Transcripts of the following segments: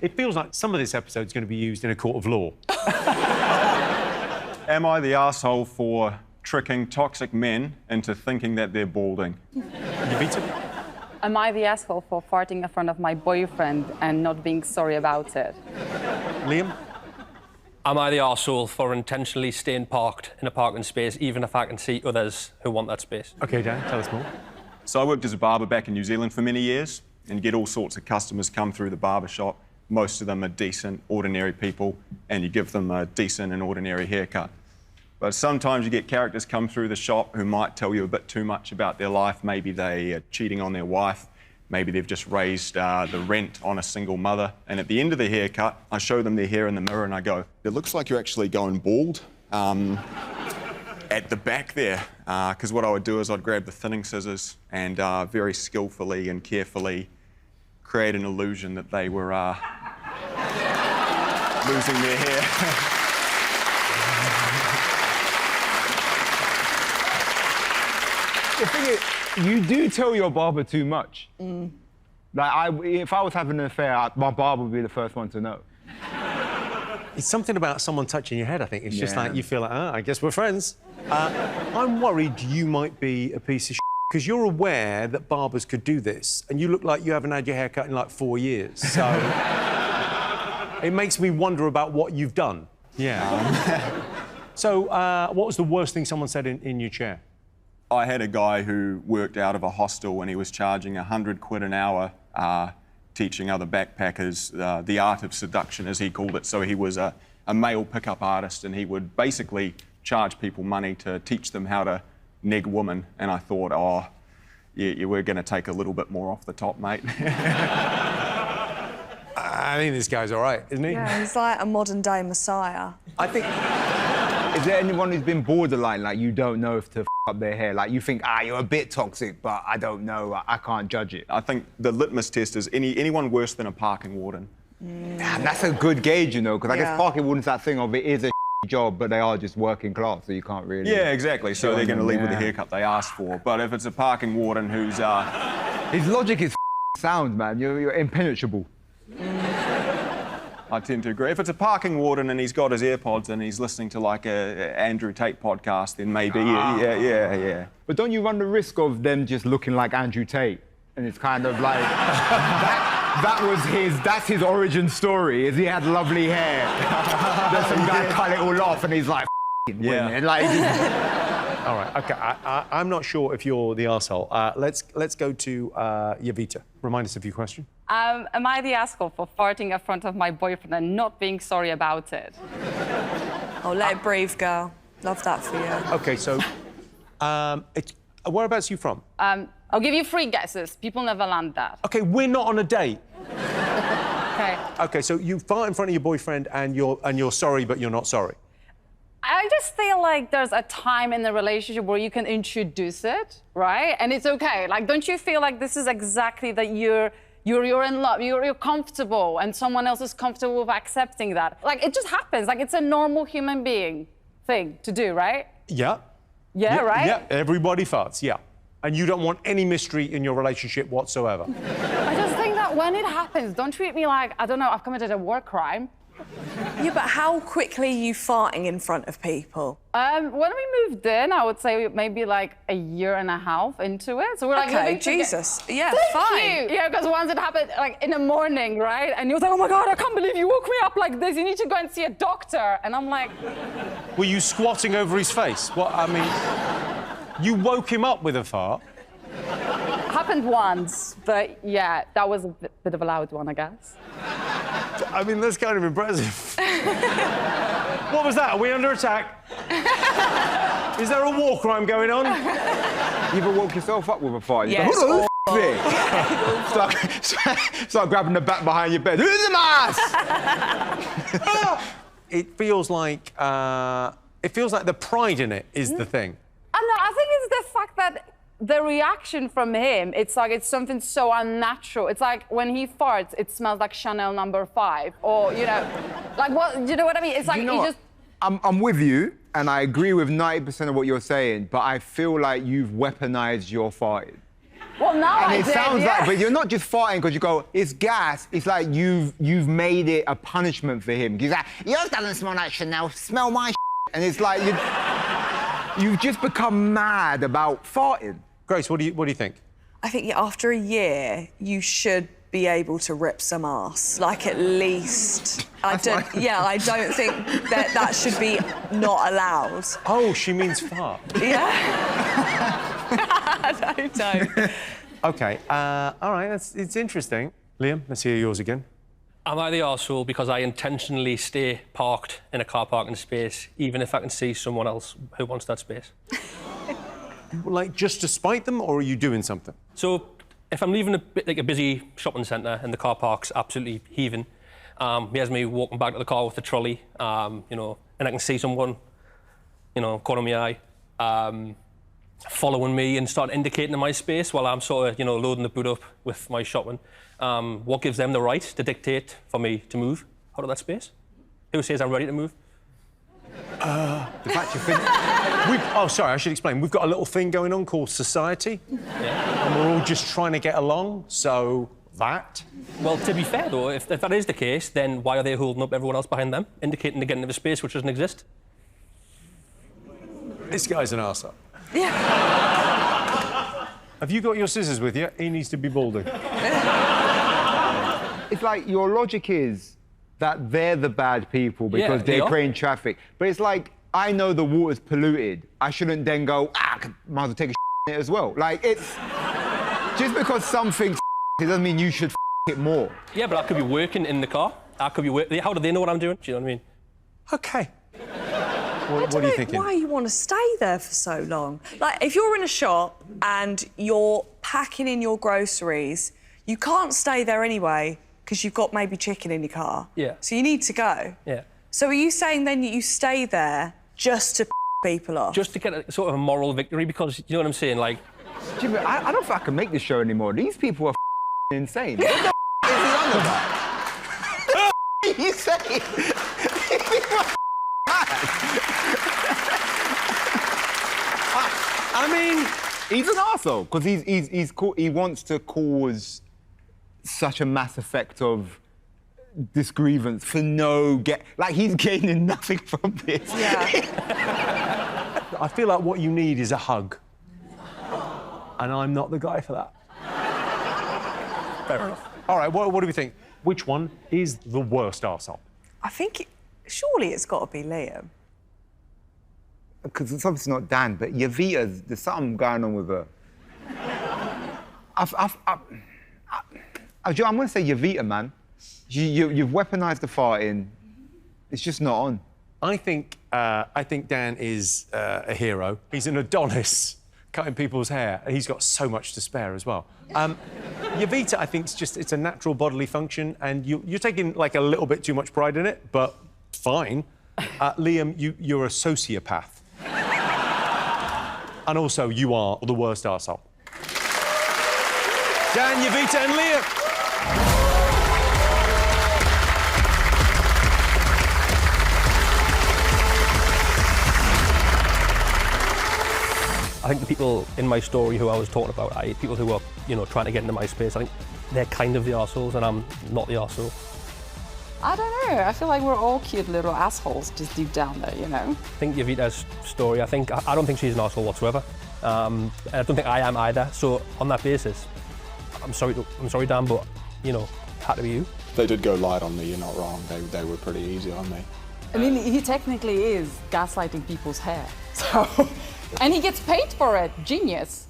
It feels like some of this episode's going to be used in a court of law. Am I the arsehole for tricking toxic men into thinking that they're balding? Yavita? Am I the asshole for farting in front of my boyfriend and not being sorry about it? Liam? Am I the arsehole for intentionally staying parked in a parking space, even if I can see others who want that space? OK, Dan, tell us more. So I worked as a barber back in New Zealand for many years, and you get all sorts of customers come through the barber shop. Most of them are decent, ordinary people, and you give them a decent and ordinary haircut. But sometimes you get characters come through the shop who might tell you a bit too much about their life. Maybe they are cheating on their wife. Maybe they've just raised the rent on a single mother. And at the end of the haircut, I show them their hair in the mirror and I go, it looks like you're actually going bald at the back there. Because what I would do is I'd grab the thinning scissors and very skillfully and carefully create an illusion that they were losing their hair. The thing is, you do tell your barber too much. Like, if I was having an affair, my barber would be the first one to know. It's something about someone touching your head, I think. It's just like you feel like, I guess we're friends. I'm worried you might be a piece of shit because you're aware that barbers could do this, and you look like you haven't had your hair cut in like 4 years. So it makes me wonder about what you've done. Yeah. So what was the worst thing someone said in your chair? I had a guy who worked out of a hostel and he was charging 100 quid an hour teaching other backpackers the art of seduction, as he called it. So he was a male pickup artist and he would basically charge people money to teach them how to neg women. And I thought, oh, yeah, we're going to take a little bit more off the top, mate. I think this guy's all right, isn't he? Yeah, he's like a modern-day messiah. I think... Is there anyone who's been borderline, like, you don't know if to up their hair? Like, you think, you're a bit toxic, but I don't know, I can't judge it. I think the litmus test is anyone worse than a parking warden. Damn, that's a good gauge, you know, because I guess parking warden's that thing of it is a job, but they are just working class, so you can't really... Yeah, exactly. So they're going to leave with the haircut they asked for. But if it's a parking warden who's... His logic is sound, man. You're impenetrable. I tend to agree. If it's a parking warden and he's got his AirPods and he's listening to, like, a Andrew Tate podcast, then maybe, yeah. But don't you run the risk of them just looking like Andrew Tate? And it's kind of like... that's his origin story, is he had lovely hair. Then some guy cut it all off and he's like, women. Like, All right, OK, I'm not sure if you're the arsehole. Let's go to Yavita. Remind us of your question. Am I the asshole for farting in front of my boyfriend and not being sorry about it? Oh, let it breathe, girl. Love that for you. OK, so whereabouts are you from? I'll give you 3 guesses. People never land that. OK, we're not on a date. OK. OK, so you fart in front of your boyfriend and you're sorry, but you're not sorry. I just feel like there's a time in the relationship where you can introduce it, right? And it's OK. Like, don't you feel like this is exactly that you're in love, you're comfortable, and someone else is comfortable with accepting that? Like, it just happens. Like, it's a normal human being thing to do, right? Yeah. Yeah, right? Yeah, everybody farts, yeah. And you don't want any mystery in your relationship whatsoever. I just think that when it happens, don't treat me like, I don't know, I've committed a war crime. Yeah, but how quickly are you farting in front of people? When we moved in, I would say maybe like a year and a half into it. So we're like, OK, Jesus. Yeah, Thank fine. you. Yeah, because once it happened, like, in the morning, right? And he was like, oh, my God, I can't believe you woke me up like this. You need to go and see a doctor. And I'm like... Were you squatting over his face? What, I mean, you woke him up with a fart? Happened once, but, yeah, that was a bit of a loud one, I guess. I mean, that's kind of impressive. What was that? Are we under attack? Is there a war crime going on? you ever woke yourself up with a fart? Yes. Start grabbing the back behind your bed. Who's the mask? It feels like the pride in it is the thing. I think it's the fact that the reaction from him, it's like it's something so unnatural. It's like when he farts, it smells like Chanel No. 5, or, you know, like, what, you know what I mean? It's like, you just... I'm with you, and I agree with 90% of what you're saying, but I feel like you've weaponized your farting. Well, now And I it did, sounds yeah. like, but you're not just farting because you go, it's gas. It's like you've made it a punishment for him. He's like, yours doesn't smell like Chanel, smell my And it's like, you've just become mad about farting. Grace, what do you think? I think after a year, you should be able to rip some ass. Like, at least. I don't think that should be not allowed. Oh, she means fart. Yeah. No, don't. OK, all right, it's interesting. Liam, let's hear yours again. Am I the arsehole because I intentionally stay parked in a car parking space, even if I can see someone else who wants that space? Like, just to spite them, or are you doing something? So, if I'm leaving a busy shopping centre and the car park's absolutely heaving, here's me walking back to the car with the trolley, you know, and I can see someone, you know, corner of my eye, following me and start indicating in my space while I'm sort of, you know, loading the boot up with my shopping. What gives them the right to dictate for me to move out of that space? Who says I'm ready to move? The fact you think... Oh, sorry, I should explain. We've got a little thing going on called society. Yeah. And we're all just trying to get along, so that... Well, to be fair, though, if that is the case, then why are they holding up everyone else behind them, indicating they're getting into a space which doesn't exist? This guy's an arsehole. Yeah. Have you got your scissors with you? He needs to be balding. It's like your logic is that they're the bad people because they're creating traffic. But it's like, I know the water's polluted. I shouldn't then go, I might as well take a in it as well. Like, it's... Just because something's it doesn't mean you should it more. Yeah, but I could be working in the car. I could be working... How do they know what I'm doing? Do you know what I mean? OK. What are you thinking? Why you want to stay there for so long? Like, if you're in a shop and you're packing in your groceries, you can't stay there anyway because you've got maybe chicken in your car. Yeah. So you need to go. Yeah. So are you saying then that you stay there just to people off? Just to get a sort of a moral victory, because, you know what I'm saying, like... Jimmy, I don't think I can make this show anymore. These people are insane. What the is he on about? What are you saying? I mean... He's an arsehole, because he wants to cause such a mass effect of disgrievance for like, he's gaining nothing from this. Yeah. I feel like what you need is a hug. And I'm not the guy for that. Fair enough. All right, what do we think? Which one is the worst arsehole? I think surely it's got to be Liam. Because it's obviously not Dan, but Yavita's, there's something going on with her. I'm going to say Yavita, man. You've weaponised the farting. It's just not on. I think Dan is a hero. He's an Adonis cutting people's hair. He's got so much to spare as well. Yavita, I think, it's a natural bodily function, and you're taking, like, a little bit too much pride in it, but fine. Liam, you're a sociopath. And also, you are the worst arsehole. Dan, Yavita and Liam. I think the people in my story who I was talking about, people who were, you know, trying to get into my space, I think they're kind of the arseholes and I'm not the arsehole. I don't know. I feel like we're all cute little assholes just deep down there, you know? I think Yavita's story, I don't think she's an arsehole whatsoever. I don't think I am either. So on that basis, I'm sorry, Dan, but, you know, had to be you. They did go light on me, you're not wrong. They were pretty easy on me. I mean, he technically is gaslighting people's hair. So, and he gets paid for it. Genius.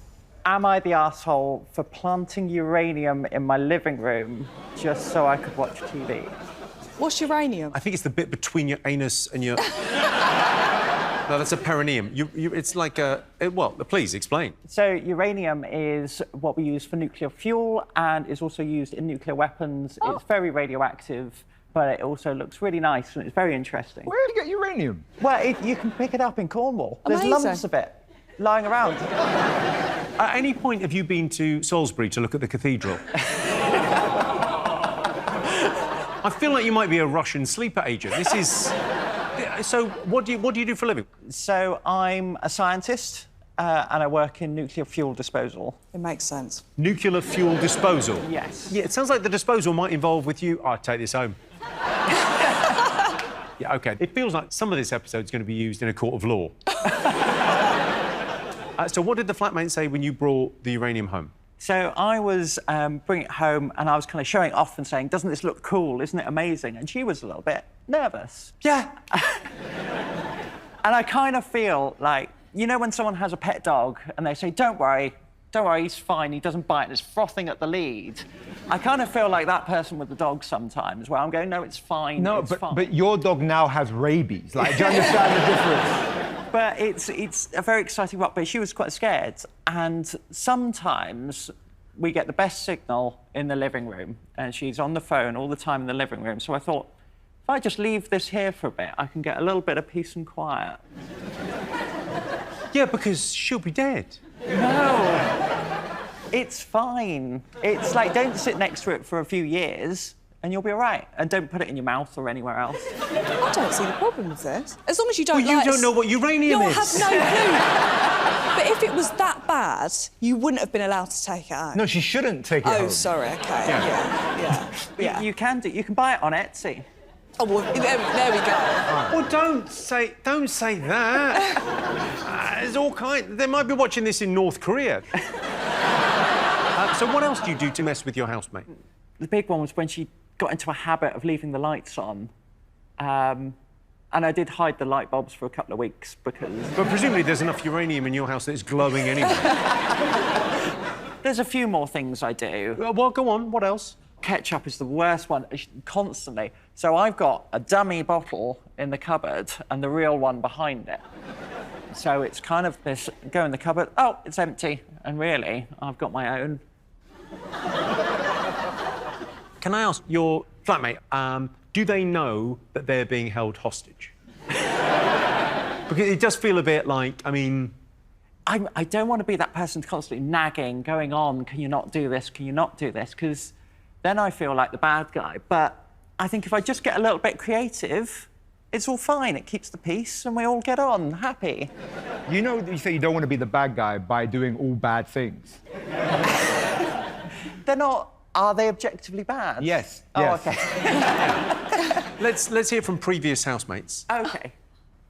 Am I the arsehole for planting uranium in my living room just so I could watch TV? What's uranium? I think it's the bit between your anus and your... No, that's a perineum. It's like a... well, please, explain. So uranium is what we use for nuclear fuel and is also used in nuclear weapons. Oh. It's very radioactive, but it also looks really nice and it's very interesting. Where did you get uranium? Well, you can pick it up in Cornwall. Amazing. There's lumps of it lying around. At any point have you been to Salisbury to look at the cathedral? I feel like you might be a Russian sleeper agent. This is... So, what do you do for a living? So I'm a scientist and I work in nuclear fuel disposal. It makes sense. Nuclear fuel disposal? Yes. Yeah, it sounds like the disposal might involve with you... I'll take this home. Yeah, OK. It feels like some of this episode is going to be used in a court of law. So what did the flatmate say when you brought the uranium home? So I was bringing it home and I was kind of showing it off and saying, doesn't this look cool? Isn't it amazing? And she was a little bit nervous. Yeah. And I kind of feel like, you know when someone has a pet dog and they say, don't worry, he's fine, he doesn't bite, and it's frothing at the lead. I kind of feel like that person with the dog sometimes, where I'm going, no, it's fine, No, it's fine. but your dog now has rabies. Like, do you understand the difference? But it's a very exciting rock, but she was quite scared. And sometimes we get the best signal in the living room, and she's on the phone all the time in the living room. So I thought, if I just leave this here for a bit, I can get a little bit of peace and quiet. Yeah, because she'll be dead. No, it's fine. It's like, don't sit next to it for a few years and you'll be all right. And don't put it in your mouth or anywhere else. I don't see the problem with this. As long as you don't Well, you don't know what uranium You'll is. have no clue. But if it was that bad, you wouldn't have been allowed to take it home. No, she shouldn't take it home. Oh, sorry, OK. Yeah. You can buy it on Etsy. Oh, well, there we go. Well, don't say that. There's all kinds... They might be watching this in North Korea. So what else do you do to mess with your housemate? The big one was when she got into a habit of leaving the lights on. And I did hide the light bulbs for a couple of weeks because... But presumably there's enough uranium in your house that it's glowing anyway. There's a few more things I do. Well, go on. What else? Ketchup is the worst one, constantly. So I've got a dummy bottle in the cupboard and the real one behind it. So it's kind of this, go in the cupboard, oh, it's empty. And really, I've got my own. Can I ask your flatmate, do they know that they're being held hostage? Because it does feel a bit like, I mean... I don't want to be that person constantly nagging, going on, can you not do this, can you not do this? Because then I feel like the bad guy. But I think if I just get a little bit creative, it's all fine. It keeps the peace and we all get on, happy. You know, you say you don't want to be the bad guy by doing all bad things. They're not... Are they objectively bad? Yes. Oh, yes. OK. Let's hear from previous housemates. OK.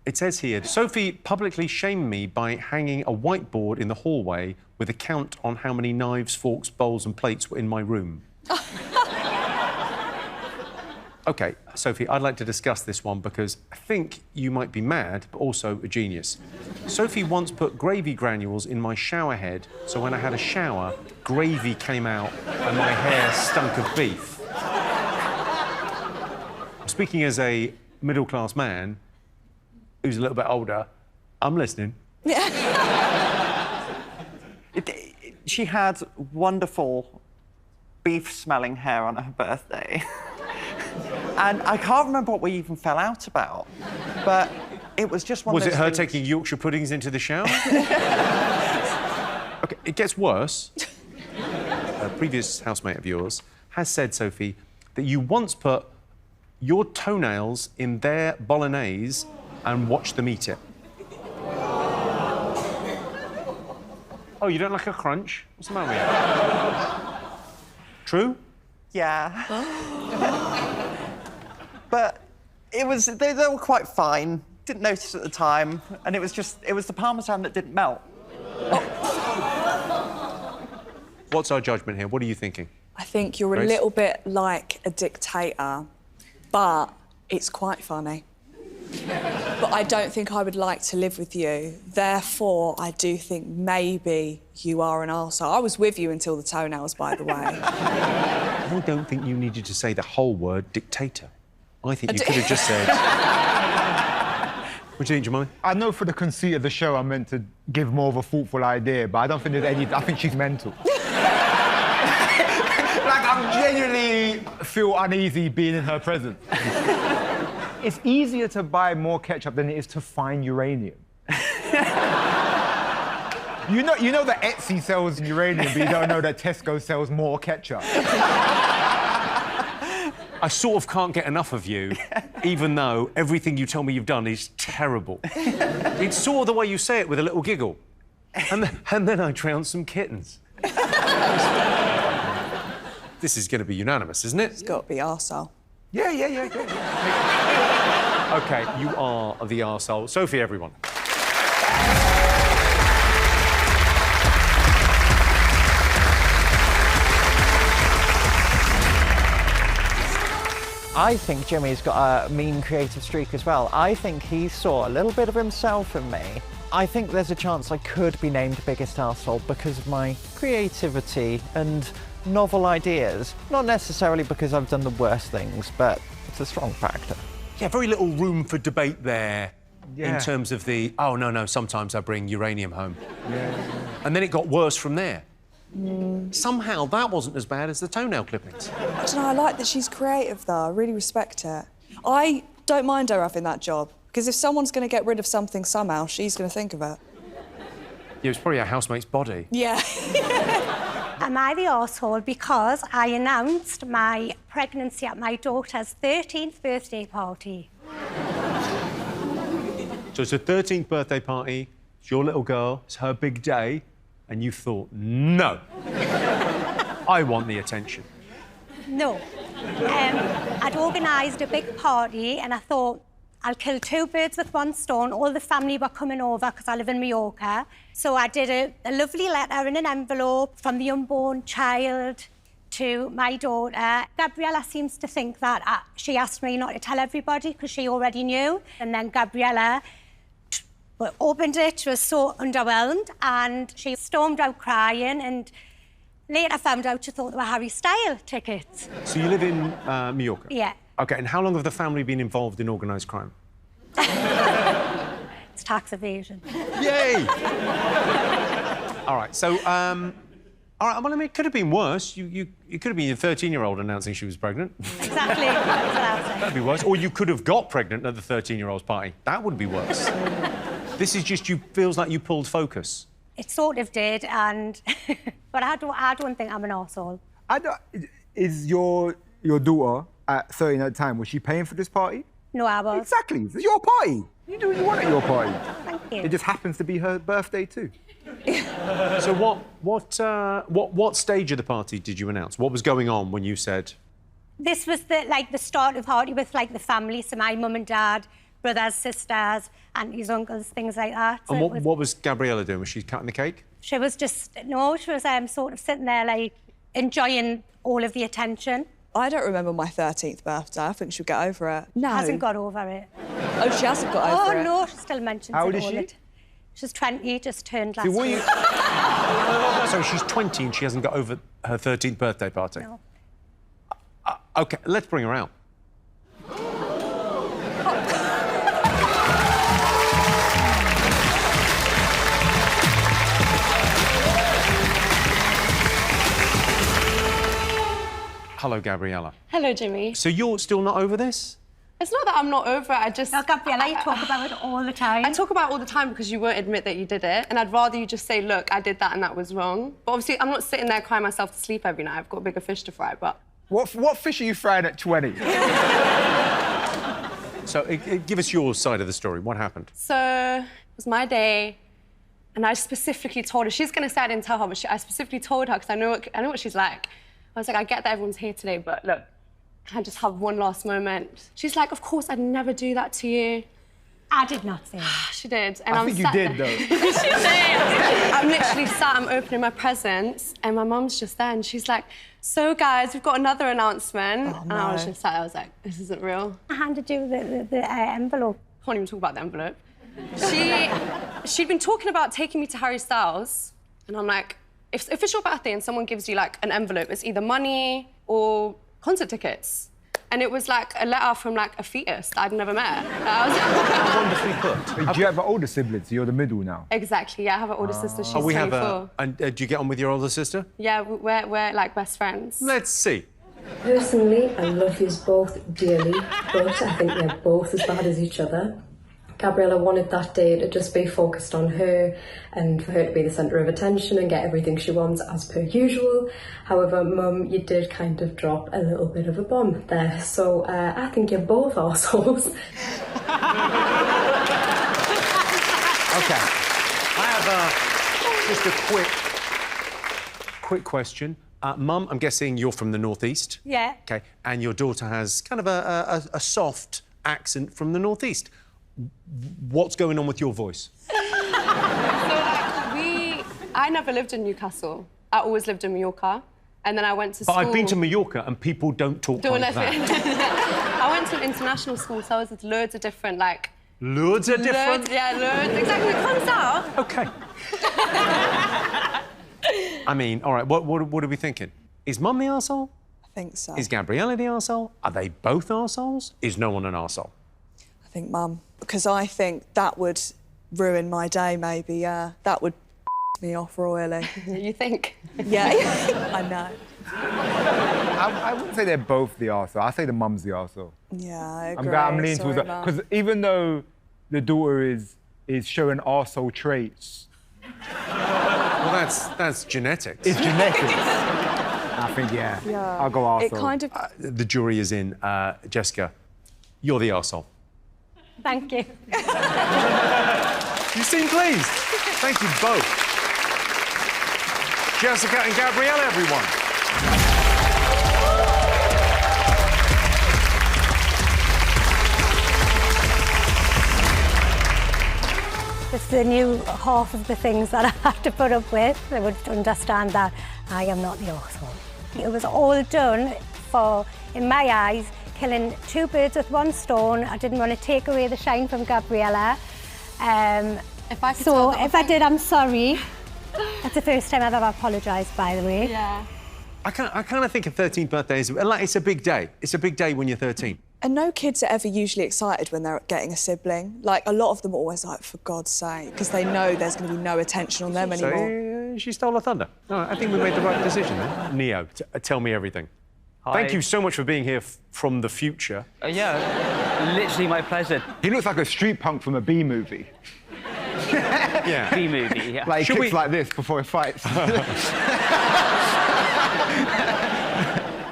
It says here, Sophie publicly shamed me by hanging a whiteboard in the hallway with a count on how many knives, forks, bowls and plates were in my room. OK, Sophie, I'd like to discuss this one because I think you might be mad, but also a genius. Sophie once put gravy granules in my shower head, so when I had a shower, gravy came out and my hair stunk of beef. Speaking as a middle-class man who's a little bit older, I'm listening. She had wonderful beef-smelling hair on her birthday. And I can't remember what we even fell out about, but it was just one of those Was it her things... taking Yorkshire puddings into the shower? OK, it gets worse. A previous housemate of yours has said, Sophie, that you once put your toenails in their bolognese and watched them eat it. Oh, you don't like a crunch? What's the matter with you? True? Yeah. But it was... They were quite fine. Didn't notice at the time. And it was the parmesan that didn't melt. What's our judgment here? What are you thinking? I think you're Grace? a little bit like a dictator, but it's quite funny. But I don't think I would like to live with you. Therefore, I do think maybe you are an arsehole. I was with you until the toenails, by the way. I don't think you needed to say the whole word dictator. I think you could have just said... What do you think, JamalI? I know for the conceit of the show I'm meant to give more of a thoughtful idea, but I don't think there's any... I think she's mental. Like, I genuinely feel uneasy being in her presence. It's easier to buy more ketchup than it is to find uranium. You know that Etsy sells uranium, but you don't know that Tesco sells more ketchup. I sort of can't get enough of you, even though everything you tell me you've done is terrible. It's sort of the way you say it with a little giggle. And then I drowned some kittens. This is going to be unanimous, isn't it? It's got to be arsehole. Yeah. OK, you are the arsehole. Sophie, everyone. I think Jimmy's got a mean creative streak as well. I think he saw a little bit of himself in me. I think there's a chance I could be named biggest arsehole because of my creativity and novel ideas. Not necessarily because I've done the worst things, but it's a strong factor. Yeah, very little room for debate there in terms of the, oh, no, sometimes I bring uranium home. Yeah. And then it got worse from there. Somehow that wasn't as bad as the toenail clippings. I don't know, I like that she's creative, though. I really respect it. I don't mind her having that job, because if someone's going to get rid of something somehow, she's going to think of it. Yeah, it was probably our housemate's body. Yeah. Am I the arsehole because I announced my pregnancy at my daughter's 13th birthday party? So it's her 13th birthday party, it's your little girl, it's her big day, and you thought, no, I want the attention. No. I'd organised a big party and I thought, I'll kill two birds with one stone. All the family were coming over because I live in Mallorca. So I did a lovely letter in an envelope from the unborn child to my daughter. Gabriella seems to think that she asked me not to tell everybody because she already knew. And then Gabriella opened it, she was so underwhelmed, and she stormed out crying, and later found out she thought they were Harry Styles tickets. So you live in Mallorca? Yeah. OK, and how long have the family been involved in organised crime? It's tax evasion. Yay! All right, so, all right, well, I mean, it could have been worse. You could have been your 13-year-old announcing she was pregnant. Exactly. That'd be worse. Or you could have got pregnant at the 13-year-old's party. That would be worse. This is just, feels like you pulled focus. It sort of did, and... but I don't think I'm an arsehole. Is your daughter at 13 at the time, was she paying for this party? No, I was. Exactly. It's your party. You do what you want at your party. Thank you. It just happens to be her birthday too. So what stage of the party did you announce? What was going on when you said? This was the start of the party with the family, so my mum and dad, brothers, sisters, aunties, uncles, things like that. So And what was Gabriella doing? Was she cutting the cake? She was just she was sort of sitting there enjoying all of the attention. I don't remember my 13th birthday. I think she'll get over it. No. Hasn't got over it. Oh, she hasn't got over it? Oh, no, she still mentions How it old is all she? the time. She's 20, just turned last year. So she's 20 and she hasn't got over her 13th birthday party? No. OK, let's bring her out. Hello, Gabriella. Hello, Jimmy. So you're still not over this? It's not that I'm not over it, I just... No, Gabriella, you talk about it all the time. I talk about it all the time because you won't admit that you did it, and I'd rather you just say, look, I did that and that was wrong. But obviously, I'm not sitting there crying myself to sleep every night. I've got bigger fish to fry, but... What fish are you frying at 20? So give us your side of the story. What happened? So it was my day, and I specifically told her... She's going to say I didn't tell her, but I specifically told her because I know what she's like. I was like, I get that everyone's here today, but look, can I just have one last moment? She's like, of course, I'd never do that to you. I did not say that. She did. And I think you did, though. She did. I'm literally sat, I'm opening my presents, and my mum's just there, and she's like, so, guys, we've got another announcement. Oh, and I was just sat there, I was like, this isn't real. I handed you the envelope. I can't even talk about the envelope. She'd been talking about taking me to Harry Styles, and I'm like, if it's your birthday and someone gives you, an envelope, it's either money or concert tickets. And it was, a letter from, a fetus that I'd never met. Wonderfully put. Do you have older siblings? You're the middle now. Exactly, yeah, I have an older sister, she's 24. We have and do you get on with your older sister? Yeah, we're best friends. Let's see. Personally, I love you both dearly, but I think you're both as bad as each other. Gabriella wanted that day to just be focused on her and for her to be the centre of attention and get everything she wants as per usual. However, Mum, you did kind of drop a little bit of a bomb there, so I think you're both arseholes. OK. I have Just a quick question. Mum, I'm guessing you're from the northeast. Yeah. Okay, and your daughter has kind of a soft accent from the northeast. What's going on with your voice? I never lived in Newcastle. I always lived in Mallorca. And then I went to school... But I've been to Mallorca and people don't talk like that. I went to an international school, so I was with loads of different, like... Loads of different? Loads. Exactly, it comes out. OK. I mean, all right, what are we thinking? Is Mum the arsehole? I think so. Is Gabriella the arsehole? Are they both arseholes? Is no one an arsehole? I think Mum. Because I think that would ruin my day, maybe, yeah. That would me off royally. You think? Yeah, I know. I wouldn't say they're both the arsehole. I say the mum's the arsehole. Yeah, I agree. I'm leaning towards that. Because even though the daughter is showing arsehole traits... Well, that's genetics. It's genetics. I think, yeah. I'll go arsehole. It kind of... the jury is in. Jessica, you're the arsehole. Thank you. You seem pleased. Thank you both. Jessica and Gabriella, everyone. It's the new half of the things that I have to put up with. They would understand that I am not the arsehole. It was all done for, in my eyes, killing two birds with one stone. I didn't want to take away the shine from Gabriella. If I did, I'm sorry. That's the first time I've ever apologised, by the way. Yeah. I kind of think a 13th birthday is like it's a big day. It's a big day when you're 13. And no kids are ever usually excited when they're getting a sibling. Like, a lot of them are always like, for God's sake, because they know there's going to be no attention on them anymore. So she stole her thunder. No, I think we made the right decision then. Neo, tell me everything. Hi. Thank you so much for being here from the future. Yeah, literally my pleasure. He looks like a street punk from a B movie. Yeah. B movie, yeah. Like, he kicks like this before he fights.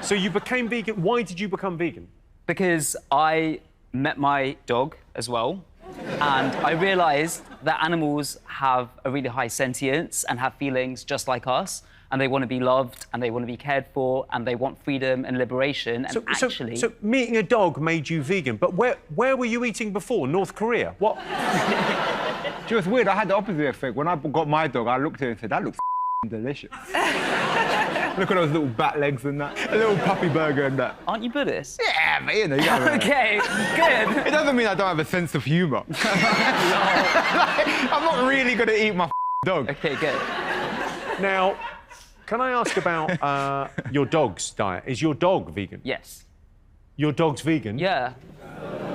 So you became vegan. Why did you become vegan? Because I met my dog as well, and I realised that animals have a really high sentience and have feelings just like us, and they want to be loved, and they want to be cared for, and they want freedom and liberation, and actually... So meeting a dog made you vegan, but where were you eating before? North Korea? What? Do you know what's weird? I had the opposite effect. When I got my dog, I looked at it and said, that looks delicious. Look at those little bat legs and that. A little puppy burger and that. Aren't you Buddhist? Yeah, but you know, you gotta... OK, good. It doesn't mean I don't have a sense of humour. I'm not really going to eat my dog. OK, good. Now, can I ask about your dog's diet? Is your dog vegan? Yes. Your dog's vegan? Yeah.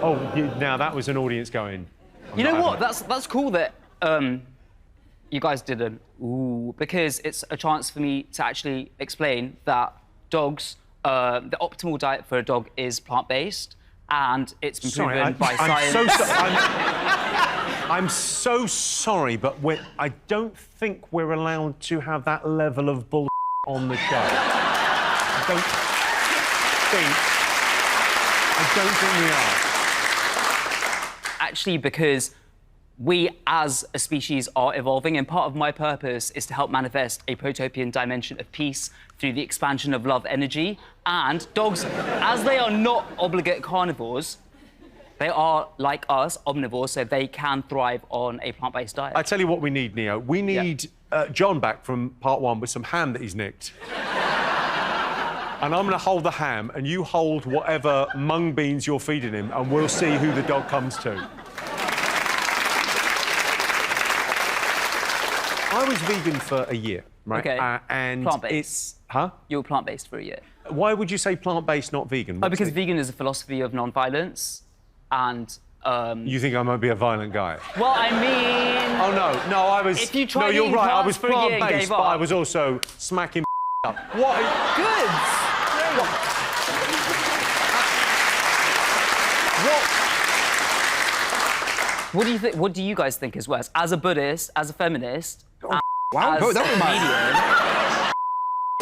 Oh, now that was an audience going... You know what? That's cool that you guys didn't. Ooh, because it's a chance for me to actually explain that dogs, the optimal diet for a dog is plant-based, and it's been proven by science. I'm so sorry, but I don't think we're allowed to have that level of bull on the show. I don't think we are. Actually, because we as a species are evolving, and part of my purpose is to help manifest a protopian dimension of peace through the expansion of love energy. And dogs, as they are not obligate carnivores, they are, like us, omnivores, so they can thrive on a plant-based diet. I tell you what we need, Neo. We need John back from part one with some ham that he's nicked. And I'm going to hold the ham, and you hold whatever mung beans you're feeding him, and we'll see who the dog comes to. I was vegan for a year, right? OK. And plant-based. You were plant-based for a year. Why would you say plant-based, not vegan? Because vegan is a philosophy of non-violence, and... You think I might be a violent guy? Well, I mean... Oh, no, I was... If you tried no, you're eating right, I plants was for a year and plant-based, gave but up. I was also smacking up. What? Good! What do you think? What do you guys think is worse? As a Buddhist, as a feminist, Wow, as that a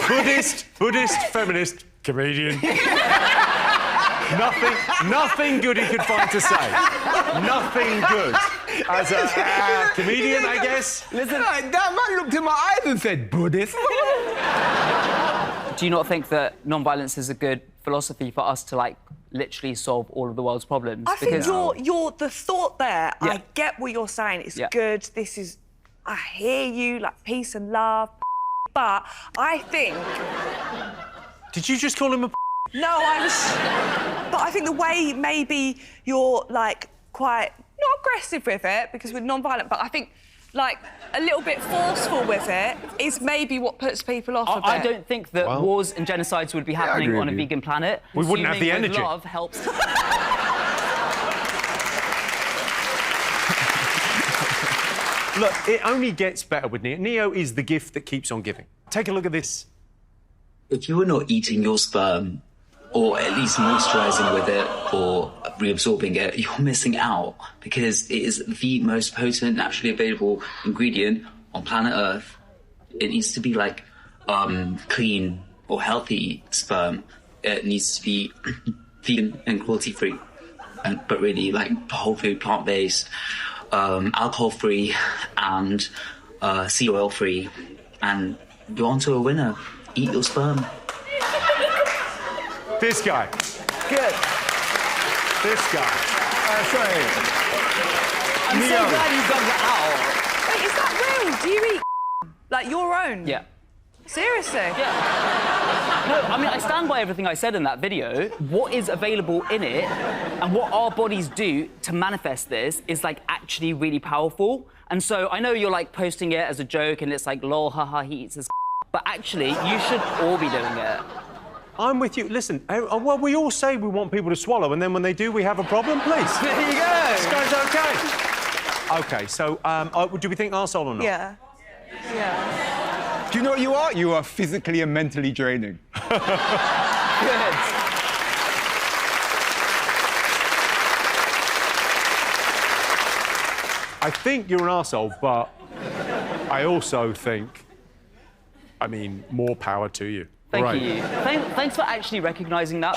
comedian? Buddhist, feminist, comedian. Nothing good he could find to say. Nothing good. As a comedian, I guess. Listen, that man looked in my eyes and said, Buddhist. Do you not think that non-violence is a good philosophy for us to, like, literally solve all of the world's problems? I think you're the thought there. Yeah. I get what you're saying. It's good. This is, I hear you, like peace and love. But I think. Did you just call him a? No, I was. But I think the way maybe you're like quite not aggressive with it because we're non-violent, but I think like a little bit forceful with it is maybe what puts people off a bit. I don't think that wars and genocides would be happening on a vegan planet. We wouldn't have the Consuming with energy. Love helps. Look, it only gets better with Neo. Neo is the gift that keeps on giving. Take a look at this. If you are not eating your sperm, or at least moisturising with it, or reabsorbing it, you're missing out because it is the most potent, naturally available ingredient on planet Earth. It needs to be like clean or healthy sperm. It needs to be vegan and cruelty-free, but really like whole food, plant-based, alcohol-free, and sea oil-free. And you're onto a winner. Eat your sperm. This guy. Good. This guy. Sorry. I'm so glad you got that out. Wait, is that real? Do you eat like your own? Yeah. Seriously? Yeah. No, I mean, I stand by everything I said in that video. What is available in it and what our bodies do to manifest this is, like, actually really powerful. And so I know you're, like, posting it as a joke and it's like, lol, haha, he eats his but actually, you should all be doing it. I'm with you. Listen, well, we all say we want people to swallow, and then when they do, we have a problem, please. There you go. This guy's OK. OK, so do we think arsehole or not? Yeah. Yeah. Do you know what you are? You are physically and mentally draining. Good. I think you're an arsehole, but I also think, I mean, more power to you. Thank you. Thanks for actually recognising that.